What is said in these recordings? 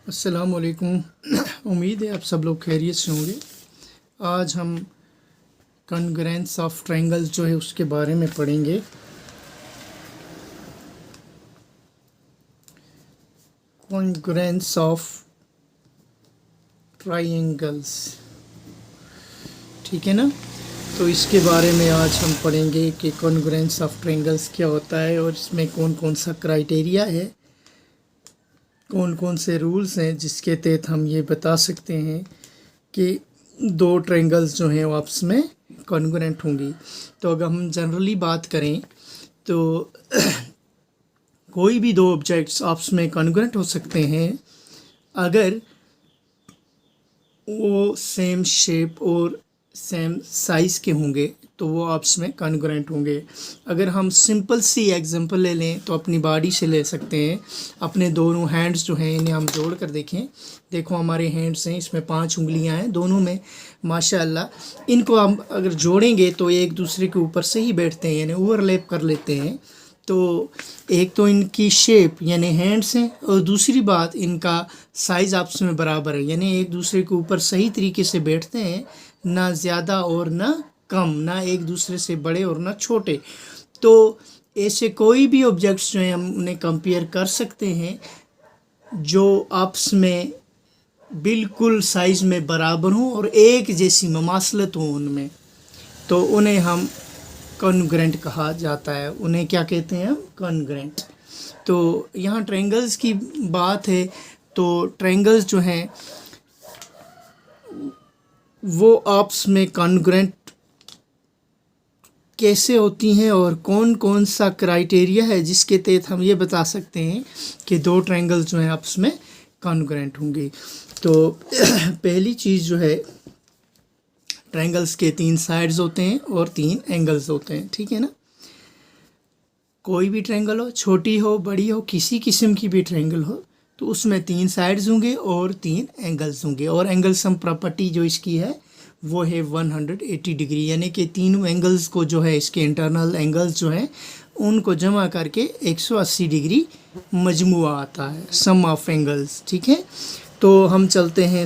अस्सलामुअलैकुम। उम्मीद है आप सब लोग खैरियत से होंगे। आज हम कॉन्ग्रुएंस ऑफ ट्रायंगल्स जो है उसके बारे में पढ़ेंगे। कॉन्ग्रुएंस ऑफ ट्रायंगल्स, ठीक है ना। तो इसके बारे में आज हम पढ़ेंगे कि कॉन्ग्रुएंस ऑफ ट्रायंगल्स क्या होता है और इसमें कौन कौन सा क्राइटेरिया है, कौन कौन से रूल्स हैं जिसके तहत हम ये बता सकते हैं कि दो ट्रायंगल्स जो हैं वो आपस में कॉन्ग्रुएंट होंगी। तो अगर हम जनरली बात करें तो कोई भी दो ऑब्जेक्ट्स आपस में कॉन्ग्रुएंट हो सकते हैं अगर वो सेम शेप और सेम साइज़ के होंगे तो वो आपस में कॉन्ग्रुएंट होंगे। अगर हम सिंपल सी एग्जांपल ले लें तो अपनी बॉडी से ले सकते हैं। अपने दोनों हैंड्स जो हैं इन्हें हम जोड़ कर देखें। देखो हमारे हैंड्स हैं, इसमें 5 उंगलियां हैं दोनों में, माशाल्लाह। इनको हम अगर जोड़ेंगे तो एक दूसरे के ऊपर से ही बैठते हैं, यानी ओवरलैप कर लेते हैं। तो एक तो इनकी शेप यानी हैंड्स हैं और दूसरी बात इनका साइज़ आपस में बराबर है, यानी एक दूसरे के ऊपर सही तरीके से बैठते हैं, ना ज़्यादा और ना कम, ना एक दूसरे से बड़े और ना छोटे। तो ऐसे कोई भी ऑब्जेक्ट्स जो हैं हम उन्हें कंपेयर कर सकते हैं जो आपस में बिल्कुल साइज़ में बराबर हों और एक जैसी ममासलत हो उनमें, तो उन्हें हम कॉन्ग्रुएंट कहा जाता है। उन्हें क्या कहते हैं हम? कॉन्ग्रुएंट। तो यहाँ ट्रायंगल्स की बात है तो ट्रायंगल्स जो हैं वो आपस में कॉन्ग्रुएंट कैसे होती हैं और कौन कौन सा क्राइटेरिया है जिसके तहत हम ये बता सकते हैं कि दो ट्रायंगल्स जो हैं आपस में कॉन्ग्रुएंट होंगे। तो पहली चीज़ जो है, ट्रायंगल्स के 3 साइड्स होते हैं और 3 एंगल्स होते हैं, ठीक है ना। कोई भी ट्रायंगल हो, छोटी हो बड़ी हो, किसी किस्म की भी ट्रायंगल हो, तो उसमें 3 साइड्स होंगे और 3 एंगल्स होंगे। और एंगल सम प्रॉपर्टी जो इसकी है वो है 180 डिग्री, यानी कि तीनों एंगल्स को जो है, इसके इंटरनल एंगल्स जो हैं उनको जमा करके 180 डिग्री मजमुआ आता है, सम ऑफ एंगल्स, ठीक है। तो हम चलते हैं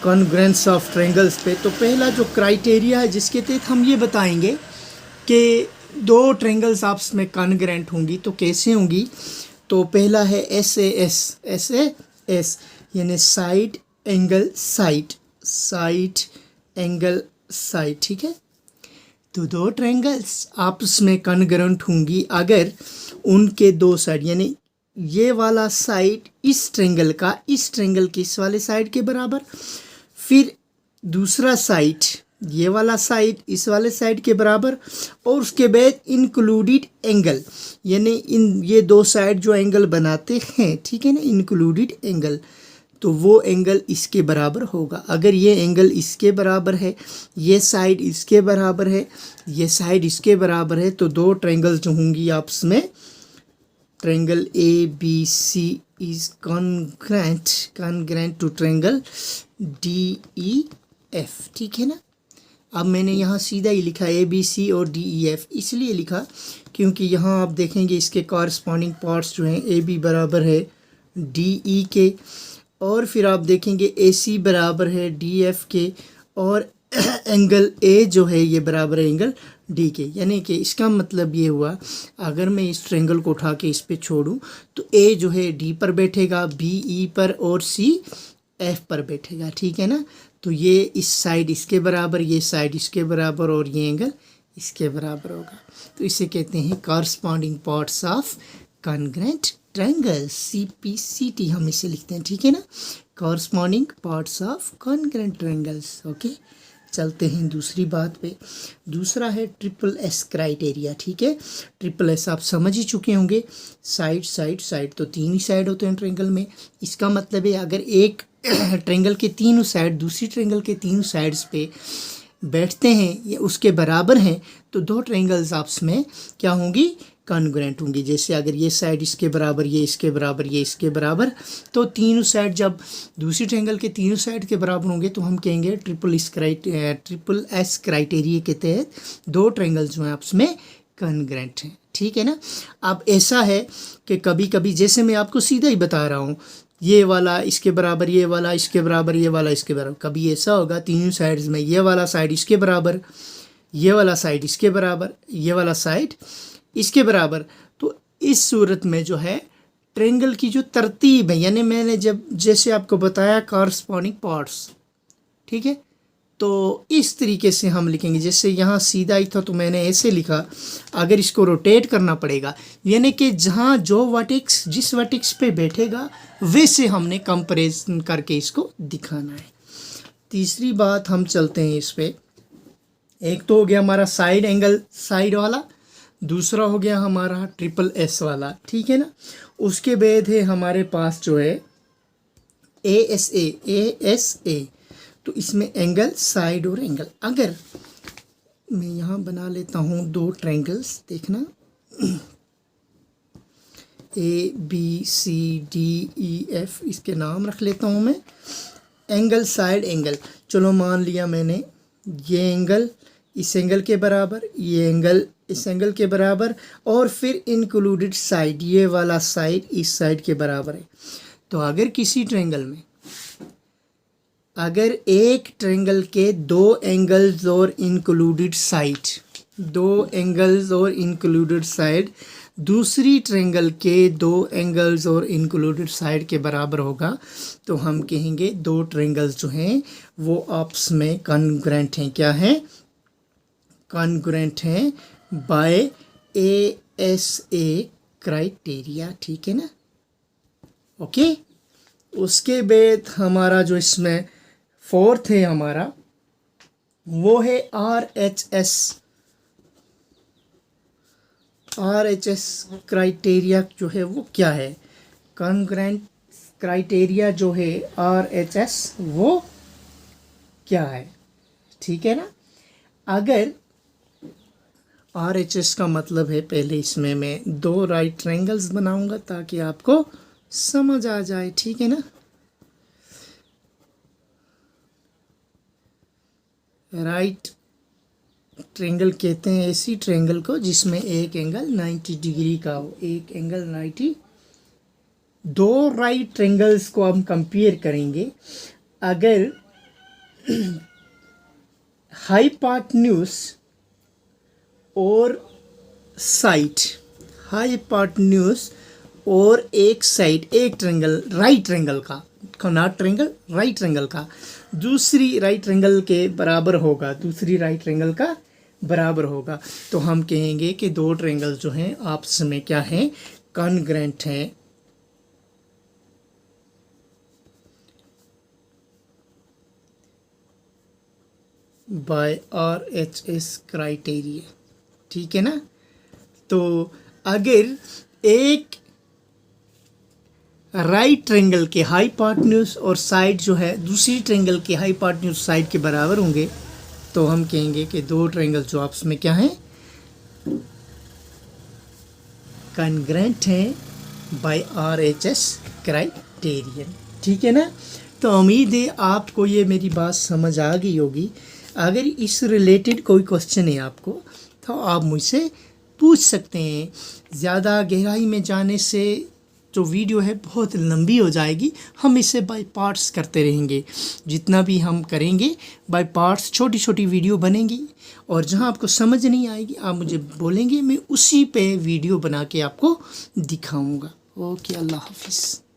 कॉन्ग्रुएंस ऑफ ट्रायंगल्स पे। तो पहला जो क्राइटेरिया है जिसके तहत हम ये बताएंगे कि दो ट्रायंगल्स आपस में कॉन्ग्रुएंट होंगी तो कैसे होंगी, तो पहला है SAS यानी side angle side, side angle side, ठीक है। तो दो ट्रायंगल्स आपस में कॉन्ग्रुएंट होंगी अगर उनके दो साइड, यानी ये वाला साइड इस ट्रायंगल का इस ट्रायंगल के इस वाले साइड के बराबर, फिर दूसरा साइड ये वाला साइड इस वाले साइड के बराबर, और उसके बाद इंक्लूडेड एंगल, यानी इन ये दो साइड जो एंगल बनाते हैं, ठीक है ना, इंक्लूडेड एंगल, तो वो एंगल इसके बराबर होगा। अगर ये एंगल इसके बराबर है, ये साइड इसके बराबर है, ये साइड इसके बराबर है, तो दो ट्रायंगल्स जो होंगी आपस में, triangle ABC is congruent to triangle DEF, ठीक है ना। अब मैंने यहाँ सीधा ही लिखा ABC और DEF, इसलिए लिखा क्योंकि यहाँ आप देखेंगे इसके कॉरस्पॉन्डिंग पार्ट्स जो हैं AB बराबर है DE के, और फिर आप देखेंगे AC बराबर है DF के, और एंगल A जो है ये बराबर है एंगल D के। यानी कि इसका मतलब ये हुआ, अगर मैं इस ट्रायंगल को उठा के इस पे छोड़ूं तो A जो है D पर बैठेगा, B E पर, और C F पर बैठेगा, ठीक है ना। तो ये इस साइड इसके बराबर, ये साइड इसके बराबर, और ये एंगल इसके बराबर होगा। तो इसे कहते हैं corresponding parts of congruent triangle, CPCT हम इसे लिखते हैं, ठीक है ना, corresponding parts of congruent triangles. Okay, चलते हैं दूसरी बात पे। दूसरा है SSS क्राइटेरिया, ठीक है। SSS आप समझ ही चुके होंगे, साइड साइड साइड, तो 3 ही साइड होते हैं ट्रायंगल में। इसका मतलब है अगर एक ट्रायंगल के तीनों साइड दूसरी ट्रायंगल के तीनों साइड्स पे बैठते हैं या उसके बराबर हैं तो दो ट्रायंगल्स आपस में क्या होंगी? कॉन्ग्रुएंट होंगी। जैसे अगर ये साइड इसके बराबर, ये इसके बराबर, ये इसके बराबर, तो तीनों साइड जब दूसरी ट्रायंगल के तीनों साइड के बराबर होंगे तो हम कहेंगे SSS क्राइटेरिया के तहत दो ट्रायंगल्स जो हैं आपस में कॉन्ग्रुएंट हैं, ठीक है ना। अब ऐसा है कि कभी कभी, जैसे मैं आपको सीधा ही बता रहा हूँ, ये वाला इसके बराबर, ये वाला इसके बराबर, ये वाला इसके बराबर। कभी ऐसा होगा तीनों साइड्स में ये वाला साइड इसके बराबर, ये वाला साइड इसके बराबर, ये वाला साइड इसके बराबर। तो इस सूरत में जो है ट्रायंगल की जो तरतीब है, यानी मैंने जब जैसे आपको बताया कॉरस्पॉन्डिंग पार्ट्स, ठीक है, तो इस तरीके से हम लिखेंगे। जैसे यहाँ सीधा ही था तो मैंने ऐसे लिखा, अगर इसको रोटेट करना पड़ेगा, यानी कि जहाँ जो वर्टेक्स जिस वर्टेक्स पे बैठेगा वैसे हमने कंपैरिजन करके इसको दिखाना है। तीसरी बात हम चलते हैं इस पे। एक तो हो गया हमारा साइड एंगल साइड वाला, दूसरा हो गया हमारा ट्रिपल एस वाला, ठीक है ना। उसके बाद है हमारे पास जो है ASA, तो इसमें एंगल साइड और एंगल। अगर मैं यहाँ बना लेता हूँ दो ट्रायंगल्स, देखना ABCDEF इसके नाम रख लेता हूँ मैं। एंगल साइड एंगल, चलो मान लिया मैंने ये एंगल इस एंगल के बराबर, ये एंगल इस एंगल के बराबर, और फिर इंक्लूडेड साइड ये वाला साइड इस साइड के बराबर है। तो अगर किसी ट्रायंगल में अगर एक ट्रायंगल के दो एंगल्स और इंक्लूडेड साइड दूसरी ट्रायंगल के दो एंगल्स और इंक्लूडेड साइड के बराबर होगा, तो हम कहेंगे दो ट्रायंगल्स जो हैं वो आपस में कॉन्ग्रुएंट हैं। क्या हैं? कॉन्ग्रुएंट हैं बाय ASA क्राइटेरिया, ठीक है ना। ओके, उसके बाद हमारा जो इसमें फोर्थ है हमारा वो है RHS क्राइटेरिया जो है वो क्या है? कॉन्ग्रुएंट क्राइटेरिया जो है RHS वो क्या है, ठीक है ना। अगर RHS का मतलब है, पहले इसमें मैं दो राइट ट्रायंगल्स बनाऊंगा ताकि आपको समझ आ जाए, ठीक है ना। राइट ट्रायंगल कहते हैं ऐसी ट्रायंगल को जिसमें एक एंगल 90 डिग्री का हो, एक एंगल 90। दो राइट ट्रायंगल्स को हम कंपेयर करेंगे। अगर हाइपोटेन्यूज और साइड, हाइपोटेन्यूज और एक साइड एक ट्रायंगल राइट ट्रायंगल का, नॉट ट्रायंगल राइट ट्रायंगल का दूसरी राइट ट्रायंगल के बराबर होगा, दूसरी राइट ट्रायंगल का बराबर होगा, तो हम कहेंगे कि दो ट्रायंगल जो हैं आपस में क्या हैं? कॉन्ग्रुएंट हैं। बाय RHS क्राइटेरिया, ठीक है ना। तो अगर एक राइट ट्रायंगल के हाइपोटेन्यूज और साइड जो है दूसरी ट्रायंगल के हाइपोटेन्यूज साइड के बराबर होंगे, तो हम कहेंगे कि दो ट्रायंगल जो आपस में क्या हैं? कॉन्ग्रुएंट हैं बाय RHS क्राइटेरियन, ठीक है ना। तो उम्मीद है आपको ये मेरी बात समझ आ गई होगी। अगर इस रिलेटेड कोई क्वेश्चन है आपको तो आप मुझसे पूछ सकते हैं। ज़्यादा गहराई में जाने से जो वीडियो है बहुत लंबी हो जाएगी, हम इसे बाय पार्ट्स करते रहेंगे। जितना भी हम करेंगे बाय पार्ट्स छोटी छोटी वीडियो बनेंगी, और जहां आपको समझ नहीं आएगी आप मुझे बोलेंगे, मैं उसी पे वीडियो बना के आपको दिखाऊंगा। ओके, अल्लाह हाफिज़।